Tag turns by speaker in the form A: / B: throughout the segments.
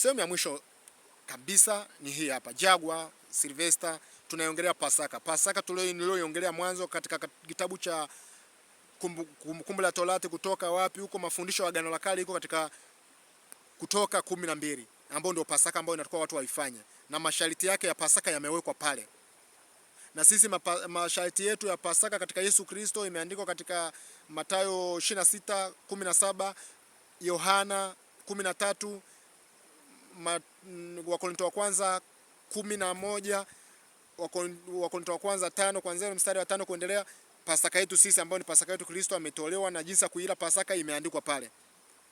A: Sehemu ya mwisho kabisa ni hii hapa, Jagwa, Silvester, tunaiongelea Pasaka. Pasaka tulioiongelea mwanzo katika kitabu cha Kumbukumbu la Torati, Kutoka wapi huko, mafundisho ya Agano la Kale iko katika Kutoka 12, ambao ndio Pasaka ambayo inatakiwa watu waifanye, na masharti yake ya Pasaka yamewekwa pale. Na sisi masharti yetu ya Pasaka katika Yesu Kristo imeandikwa katika Mathayo 26:17, Yohana 13, Wakorintho wa kwanza 11, Wakorintho wa kwanza 5 kuanzia mstari wa 5 kuendelea. Pasaka yetu sisi ambayo ni Pasaka yetu Kristo ametolewa, na jinsi ya kuila Pasaka imeandikwa pale,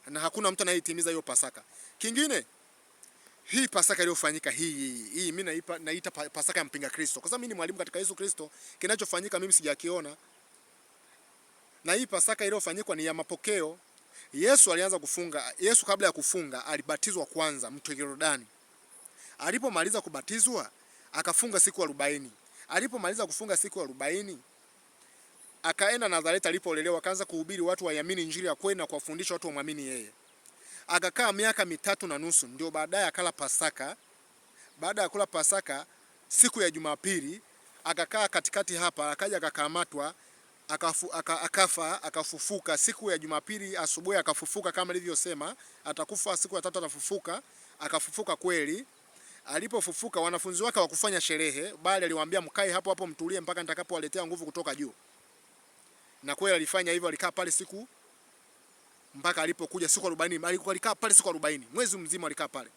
A: na hakuna mtu anayetimiza hiyo Pasaka. Kingine, hii Pasaka iliyofanyika hii mimi naita Pasaka ya mpinga Kristo, kwa sababu mimi ni mwalimu katika Yesu Kristo. Kinachofanyika mimi sijakiona, na hii Pasaka iliyofanyika ni ya mapokeo. Yesu alianza kufunga. Yesu kabla ya kufunga alibatizwa kwanza mto Yordani. Alipomaliza kubatizwa akafunga siku 40. Alipomaliza kufunga siku 40 akaenda Nazareti alipolelewa, akaanza kuhubiri watu waamini injili ya kweli na kuwafundisha watu waamini yeye. Akakaa miaka 3.5, ndio baadaye akala Pasaka. Baada ya kula Pasaka siku ya Jumapili akakaa katikati hapa, akaja akakamatwa, akafa, akafufuka siku ya Jumapili asubuhi, akafufuka kama nilivyosema, atakufa siku ya tatu atafufuka. Akafufuka kweli. Alipofufuka wanafunzi wake wakufanya sherehe, bali aliwaambia mkae hapo hapo mtulie mpaka nitakapowaletea nguvu kutoka juu. Na kweli alifanya hivyo, alikaa pale siku mpaka alipokuja siku 40. Alikaa pale siku 40, mwezi mzima alikaa pale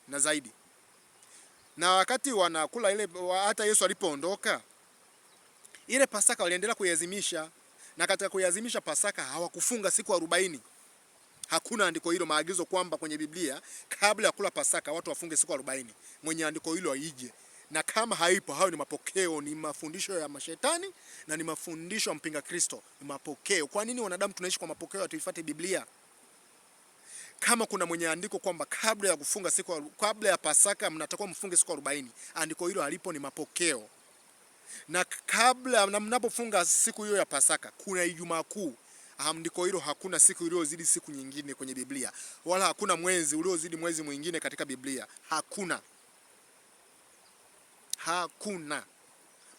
A: na zaidi. Na wakati wanakula ile, hata Yesu alipoondoka, ile Pasaka waliendelea kuiadhimisha, na katika kuiadhimisha Pasaka hawakufunga siku 40. Hakuna andiko hilo maagizo kwamba kwenye Biblia kabla ya kula Pasaka watu wafunge siku 40. Mwenye andiko hilo aije. Na kama haipo, hayo ni mapokeo, ni mafundisho ya mashetani na ni mafundisho ya mpinga Kristo, ni mapokeo. Kwa nini wanadamu tunaishi kwa mapokeo, atuifuate Biblia? Kama kuna mwenye andiko kwamba kabla ya kufunga kabla ya Pasaka mnatakiwa mfunge siku 40, andiko hilo halipo, ni mapokeo. Na kabla na mnapofunga siku hiyo ya Pasaka kuna Ijumaa Kuu, andiko hilo hakuna siku iliyozidi siku nyingine kwenye Biblia, wala hakuna mwezi uliozidi mwezi mwingine katika Biblia. Hakuna.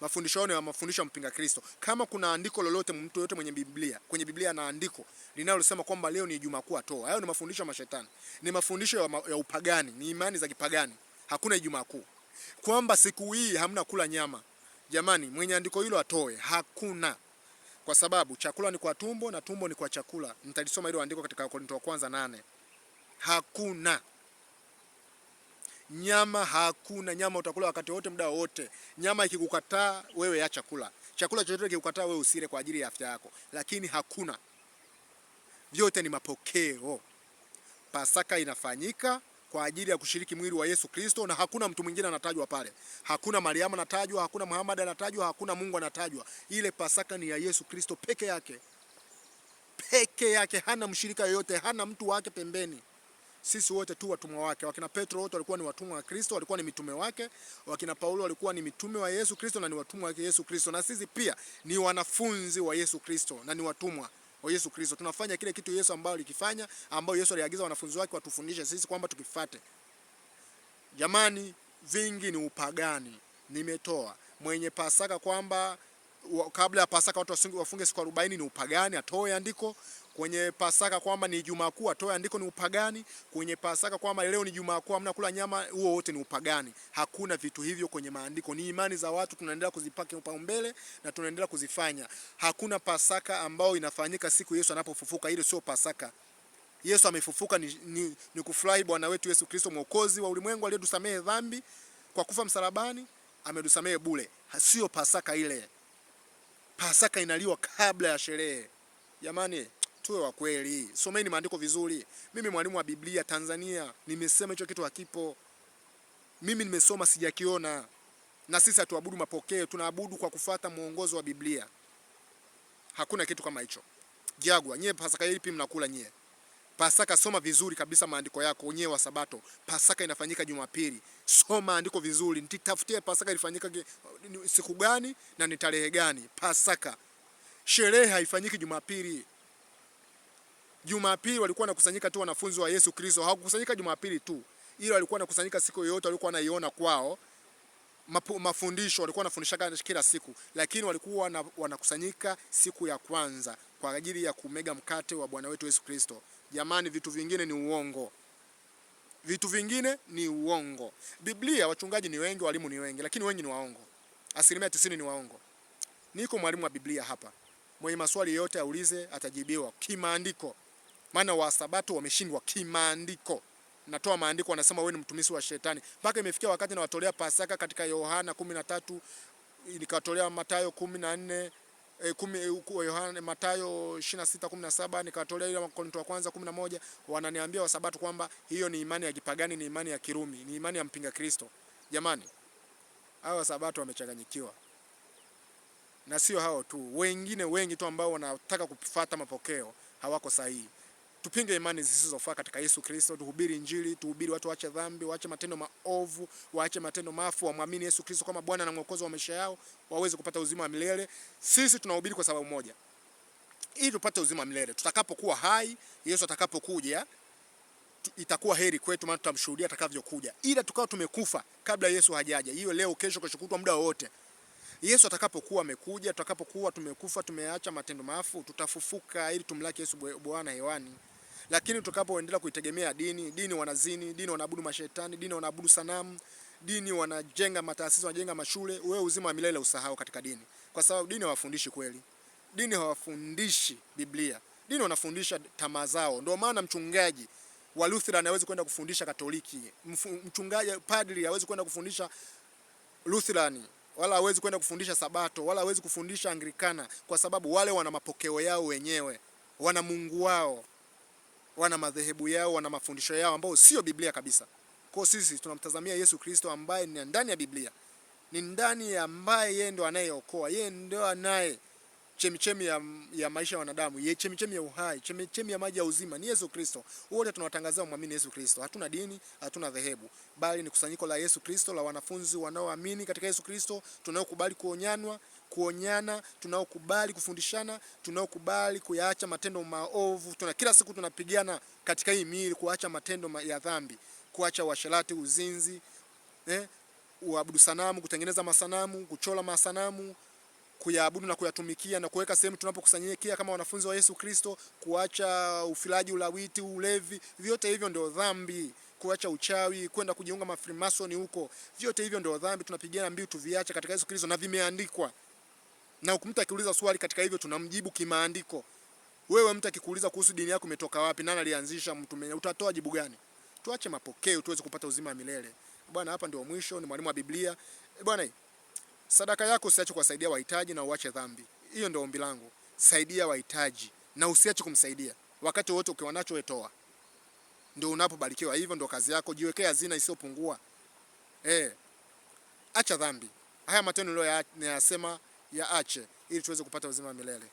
A: Mafundisho yao ya mafundisho ya mpinga Kristo. Kama kuna andiko lolote mtu yote mwenye Biblia, kwenye Biblia na andiko linalosema kwamba leo ni Ijumaa Kuu, atoa. Hayo ni mafundisho ya mashetani. Ni mafundisho ya upagani, ni imani za kipagani. Hakuna Ijumaa Kuu. Kwamba siku hii hamna kula nyama. Jamani, mwenye andiko hilo atoe. Hakuna. Kwa sababu chakula ni kwa tumbo na tumbo ni kwa chakula. Nitalisoma hilo andiko katika Wakorintho wa kwanza 8. Hakuna nyama, hakuna nyama. Utakula wakati wote, muda wote. Nyama ikikukataa wewe acha kula. Chakula chochote kikukataa wewe usile kwa ajili ya afya yako. Lakini hakuna. Vyote ni mapokeo. Pasaka inafanyika kwa ajili ya kushiriki mwili wa Yesu Kristo, na hakuna mtu mwingine anatajwa pale. Hakuna Mariamu anatajwa, hakuna Muhammad anatajwa, hakuna Mungu anatajwa. Ile Pasaka ni ya Yesu Kristo peke yake. Peke yake, hana mshirika yoyote, hana mtu wake pembeni. Sisi wote tu watumwa wake. Wakina Petro wote walikuwa ni watumwa wa Kristo, walikuwa ni mitume wake. Wakina Paulo walikuwa ni mitume wa Yesu Kristo na ni watumwa wa Yesu Kristo. Na sisi pia ni wanafunzi wa Yesu Kristo na ni watumwa wa Yesu Kristo. Tunafanya kile kitu Yesu ambayo alikifanya, ambayo Yesu aliagiza wanafunzi wake watufundishe sisi kwamba tukifuate. Jamani, vingi ni upagani. Nimetoa mwenye Pasaka kwamba kabla ya Pasaka watu wafunge siku 40 ni upagani, atoe andiko. Kwenye Pasaka kwamba ni Ijumaa Kuu, atoe andiko, ni upagani. Kwenye Pasaka kwamba leo ni Ijumaa Kuu hamna kula nyama, huo wote ni upagani. Hakuna vitu hivyo kwenye maandiko, ni imani za watu, tunaendelea kuzipaka upaumbele na tunaendelea kuzifanya. Hakuna Pasaka ambayo inafanyika siku Yesu anapofufuka. Ile sio Pasaka. Yesu amefufuka ni kufurahi Bwana wetu Yesu Kristo, mwokozi wa ulimwengu, aliyetusamehe dhambi kwa kufa msalabani, ametusamehe bure. Sio Pasaka ile. Pasaka inaliwa kabla ya sherehe. Jamani, tuwe wa kweli. Someni maandiko vizuri. Mimi mwalimu wa Biblia Tanzania, nimesema hicho kitu hakipo. Mimi nimesoma sijakiona. Na sisi hatuabudu mapokeo, tunaabudu kwa kufuata mwongozo wa Biblia. Hakuna kitu kama hicho. Jagwa, nyie Pasaka ipi mnakula nyie? Pasaka soma vizuri kabisa maandiko yako wenyewe wa Sabato. Pasaka inafanyika Jumapili. Soma andiko vizuri. Nitafutie Pasaka ilifanyika siku gani na ni tarehe gani. Pasaka. Sherehe haifanyiki Jumapili. Jumapili walikuwa wanakusanyika tu wanafunzi wa Yesu Kristo. Hawakukusanyika Jumapili tu. ila walikuwa wanakusanyika siku yoyote walikuwa wanaiona kwao. Mafundisho walikuwa wanafundisha kila siku, lakini walikuwa wanakusanyika siku ya kwanza kwa ajili ya kumega mkate wa Bwana wetu Yesu Kristo. Jamani, vitu vingine ni uongo. Vitu vingine ni uongo. Biblia, wachungaji ni wengi, walimu ni wengi, lakini wengi ni waongo. 90% ni waongo. Niko mwalimu wa Biblia hapa. Mwenye maswali yote aulize, atajibiwa kimaandiko. Maana Wasabato wameshindwa kimaandiko. Natoa maandiko, wanasema wewe ni mtumishi wa shetani. Mpaka imefikia wakati na watolea Pasaka katika Yohana 13, nikatolea Mathayo 14, Yohana Mathayo 26:17, nikatolea ile Wakorintho wa kwanza 11. Wananiambia Wasabato kwamba hiyo ni imani ya kipagani, ni imani ya Kirumi, ni imani ya mpinga Kristo. Jamani, hao Wasabato wamechanganyikiwa. Na sio hao tu, wengine wengi tu ambao wanataka kufuata mapokeo hawako sahihi. Tupinge imani zisizofaa katika Yesu Kristo, tuhubiri Injili, tuhubiri watu waache dhambi, waache matendo maovu, waache matendo mafu, wamwamini Yesu Kristo kama Bwana na Mwokozi wa maisha yao, waweze kupata uzima wa milele. Sisi tunahubiri kwa sababu moja, ili tupate uzima wa milele. Tutakapokuwa hai, Yesu atakapokuja, itakuwa heri kwetu, maana tutamshuhudia atakavyokuja. Ila tukao tumekufa kabla Yesu hajaja, hiyo leo, kesho, kesho kutwa, muda wote, Yesu atakapokuwa amekuja, tutakapokuwa tumekufa, tumeacha matendo mafu, tutafufuka ili tumlaki Yesu Bwana hewani. Lakini tutakapoendelea kuitegemea dini wanazini, dini wanaabudu mashetani, dini wanaabudu sanamu, dini wanajenga mataasisi, wanajenga mashule, wewe uzima wa milele usahau katika dini. Kwa sababu dini hawafundishi kweli. Dini hawafundishi Biblia. Dini wanafundisha tamaa zao. Ndio maana mchungaji wa Lutheran hawezi kwenda kufundisha Katoliki. Mchungaji padri hawezi kwenda kufundisha Lutheran, wala hawezi kwenda kufundisha Sabato, wala hawezi kufundisha Anglikana, kwa sababu wale wana mapokeo yao wenyewe, wana Mungu wao, wana madhehebu yao, wana mafundisho yao ambao sio Biblia kabisa. Kwa sisi tunamtazamia Yesu Kristo ambaye ni ndani ya Biblia. Ni ndani ya ambaye yeye ndo anayeokoa, yeye ndo anaye chemichemi ya maisha ya wanadamu, yeye chemichemi ya uhai, chemichemi ya maji ya uzima ni Yesu Kristo. Wote tunawatangazia muamini Yesu Kristo. Hatuna dini, hatuna dhehebu, bali ni kusanyiko la Yesu Kristo, la wanafunzi wanaoamini katika Yesu Kristo, tunaokubali kuonyana, tunaokubali kufundishana, tunaokubali kuyaacha matendo maovu. Kila siku tunapigana katika hii miili kuacha matendo ya dhambi, kuacha uasherati, uzinzi, uabudu sanamu, kutengeneza masanamu, kuchora masanamu, kuyaabudu na kuyatumikia na kuweka sehemu tunapokusanyikia kama wanafunzi wa Yesu Kristo, kuacha ufilaji, ulawiti, ulevi, vyote hivyo ndio dhambi. Kuacha uchawi, kwenda kujiunga mafrimasoni huko, vyote hivyo ndio dhambi. Tunapigana mbiu tuviache katika Yesu Kristo, na vimeandikwa. Na mtu akiuliza swali katika hivyo tunamjibu kimaandiko. Wewe mtu akikuuliza kuhusu dini yako imetoka wapi, nani alianzisha, mtume, utatoa jibu gani? Tuache mapokeo tuweze kupata uzima wa milele. Bwana, hapa ndio mwisho. Ni mwalimu wa Biblia. Bwana, sadaka yako usiache kuwasaidia wahitaji na uache dhambi. Hiyo ndio ombi langu. Saidia wahitaji na usiache kumsaidia. Wakati wote ukiwa nacho wewe toa. Ndio unapobarikiwa. Hivyo ndio kazi yako. Jiwekea hazina isiyopungua. Acha dhambi. Haya matendo niliyosema yaache ili tuweze kupata uzima wa milele.